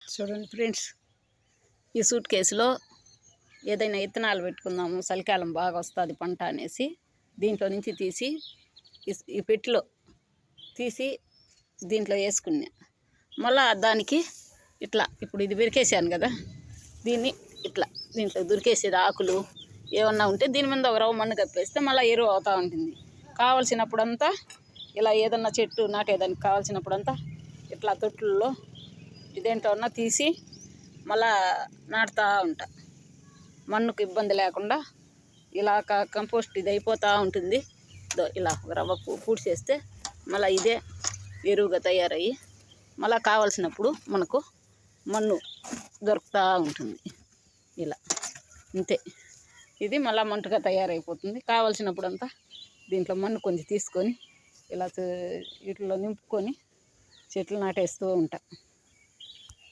చూడండి ఫ్రెండ్స్, ఈ సూట్ కేసులో ఏదైనా విత్తనాలు పెట్టుకుందాము, చలికాలం బాగా వస్తుంది పంట అనేసి దీంట్లో నుంచి తీసి ఈ పెట్టిలో తీసి దీంట్లో వేసుకున్నా. మళ్ళా దానికి ఇట్లా ఇప్పుడు ఇది పెరికేసాను కదా, దీన్ని ఇట్లా దీంట్లో దురికేసేది ఆకులు ఏమన్నా ఉంటే దీని మీద ఒక రవ్వ మన్ను కప్పేస్తే మళ్ళీ ఎరువు అవుతూ ఉంటుంది. కావలసినప్పుడంతా ఇలా ఏదన్నా చెట్టు నాటేదానికి కావాల్సినప్పుడంతా ఇట్లా తొట్టుల్లో ఇదేంటో ఉన్నా తీసి మళ్ళా నాటుతూ ఉంటా. మన్నుకు ఇబ్బంది లేకుండా ఇలా కంపోస్ట్ ఇది అయిపోతూ ఉంటుంది. ఇలా రవ్వ పూడ్చేస్తే మళ్ళీ ఇదే ఎరువుగా తయారయ్యి మళ్ళీ కావాల్సినప్పుడు మనకు మన్ను దొరుకుతూ ఉంటుంది. ఇలా అంతే, ఇది మళ్ళీ మంటుగా తయారైపోతుంది. కావాల్సినప్పుడంతా దీంట్లో మన్ను కొంచెం తీసుకొని ఇలా వీటిలో నింపుకొని చెట్లు నాటేస్తూ ఉంటా.